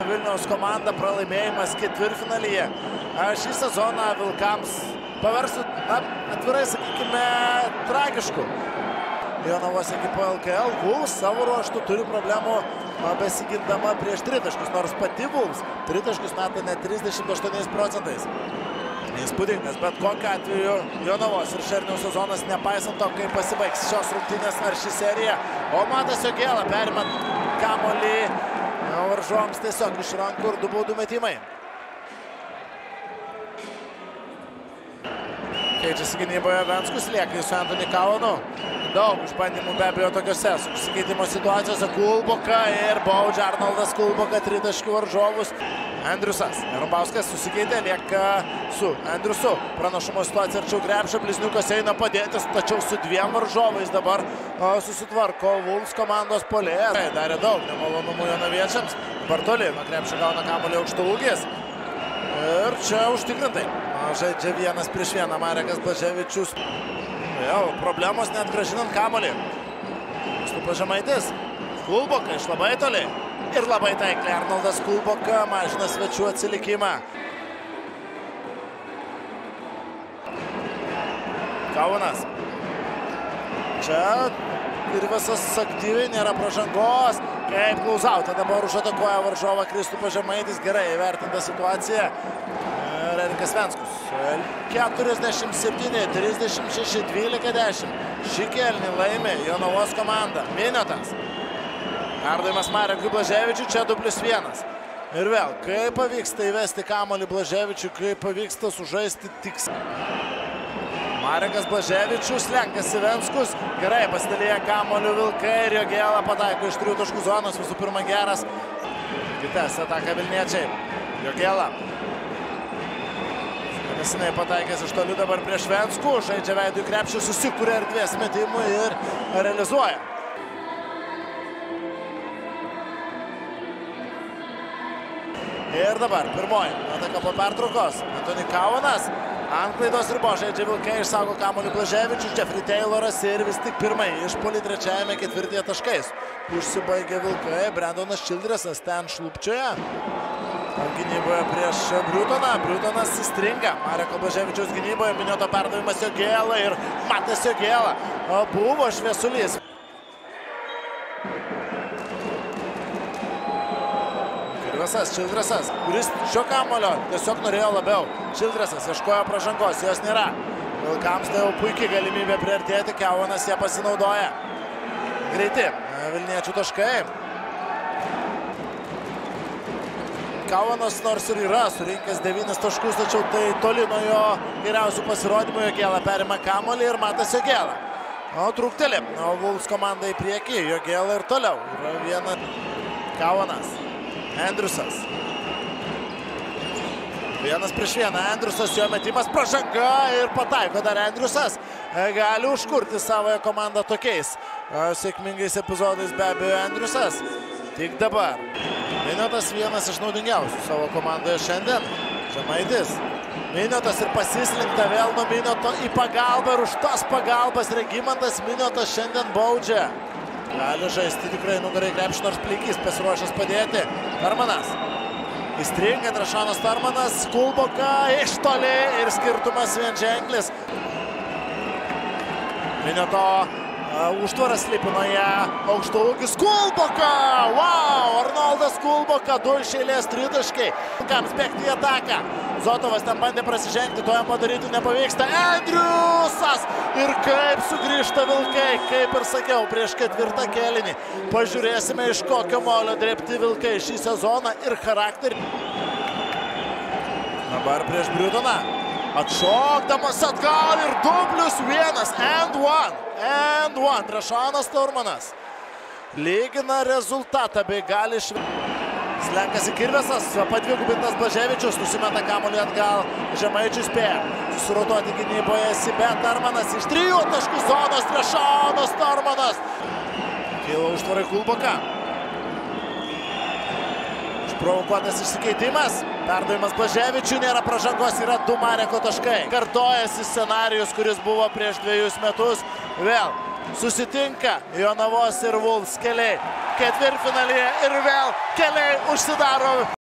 Vilniaus komanda pralaimėjimas ketvirtfinalyje. Šį sezoną Vilkams paversiu, atvirai sakykime, tragišku. Jonavos ekipa LKL Wolves savo ruožtu turi problemų besigindama prieš tritaškius, nors pati Wolves tritaškius meta net 38%. Įspūdingas, bet kokiu atveju Jonavos ir Šerniaus sezonas, nepaisant to, kaip pasibaigs šios rungtynės ar ši serija. O Matas Jogėla perima kamuolį varžovams tiesiog iš rankų ir 2 baudų metimai. Keičiasi gynyboje Venskus, lieka su Antoni Kaunu. Daug išbandymų be abejo tokiuose susikeitimo situacijose. Kulboka ir baudžia Arnoldas Kulboka tritaškių varžovus. Andriusas. Rumbauskas susikeitė, lieka su Andriusu. Pranašumo situacija arčiau krepšio. Blizniukas eina padėtis, tačiau su 2 varžovais dabar susitvarko Wolves komandos puolėjas. Darė daug nemalonumų jonaviečiams. Bartoli nuo krepšio gauna kamuolį Aukštaūgis. Ir čia užtikrintai žaidžia 1-1 Marekas Blaževičius. Jau problemos net grąžinant kamuolį. Stupas Žemaitis. Kulboka iš labai toli. Ir labai taikliai Arnoldas Kulboka mažina svečių atsilikimą. Kaunas. Čia ir visas aktyviai, nėra pražangos. Kaip Klauzautė dabar užatakuoja varžovą Kristupas Žemaitis. Gerai įvertinta situacija. Erikas Venskus. 47, 36, 12-10. Šį kėlinį laimi Jonavos komanda. Miniotas. Perdavimas Marekui Blaževičiui, čia 2+1. Ir vėl, kaip pavyksta įvesti kamuolį Blaževičiui, kaip pavyksta sužaisti tiksliai. Marekas Blaževičius, lenkasi Venskus. Gerai pasidalėja kamuoliu Vilkai ir Jogėla pataiko iš 3 taškų zonos. Visų pirma geras. Kitas ataka vilniečiai. Jogėla. Nesinai pataikęs iš toli dabar prieš Venskų. Žaidžia veidų į krepšį, susikūrė erdvės metimų ir realizuoja. Ir dabar pirmoji ataka po pertraukos. Antoni Kaunas ant klaidos ribos žaidžia Vilkai, išsaugo kamuolį Blaževičius, Jeffrey Tayloras ir vis tik pirmai išpuolį trečiajame ketvirtyje taškais. Užsibaigė Vilkai, Brendonas Childressas ten šlupčioje. Gynyboje prieš Briutoną. Briutonas įstringa. Mareko Blaževičiaus gynyboje. Minioto perdavimas Jogėla ir Matas Jogėla. Buvo šviesulys. Childressas, kuris šio kamuolio tiesiog norėjo labiau. Childressas ieškojo pražangos, jos nėra. Vilkams tai jau puikiai galimybė priartėti, Kaunas ją pasinaudoja. Greiti vilniečių taškai. Kaunas nors ir yra surinkęs 9 taškus, tačiau tai toli nuo jo geriausių pasirodymų. Jogėla perima kamuolį ir Matas Jogėla. Trūkteli Wolves komanda į priekį, Jogėla ir toliau. Yra viena Kaunas. Andriusas. 1-1. Andriusas, jo metimas, pražanga ir pataiko dar Andriusas. Gali užkurti savoje komandą tokiais sėkmingais epizodais be abejo Andriusas. Tik dabar. Miniotas vienas iš naudingiausių savo komandoje šiandien. Žemaitis. Miniotas ir pasislinkta vėl nuo Minioto į pagalbą ir už tas pagalbas Regimantas Miniotas šiandien baudžia. Gali žaisti tikrai nugarai krepšį, nors Plikys pasiruošęs padėti. Tarmanas. Įstringa Drašanas Tarmanas. Kulboka iš toli ir skirtumas vienženklis. Minioto užtvaras slipino ją Aukštaūgis. Kulboka! Wow! Arnoldas Kulboka, 2 iš eilės tritaškai. Vilkams bėgti į ataką. Zotovas ten bandė prasižengti, to jam padaryti nepavyksta. Andriusas! Ir kaip sugrįžta Vilkai, kaip ir sakiau, prieš 4 kėlinį. Pažiūrėsime, iš kokio molio drėbti Vilkai šį sezoną ir charakterį. Dabar prieš Briutoną. Atšokdamas atgal ir 2+1. And one. Drašanas Turmanas lygina rezultatą bei gali Slenkasi Kirvesas, padvigubintas Blaževičius, nusimeta kamuolį atgal, Žemaičius spėja susirotuoti gynyboje, Sibė Tarmanas iš 3 taškų zonos, Drašanas Turmanas. Kyla užtvarai Kulboka. Išprovokuotas išsikeitimas, perdavimas Blaževičiui, nėra pražangos, yra 2 Mareko taškai. Kartojasi scenarijus, kuris buvo prieš 2 metus, vėl susitinka Jonavos ir Wolves keliai ketvirtfinalyje ir vėl keliai užsidaro.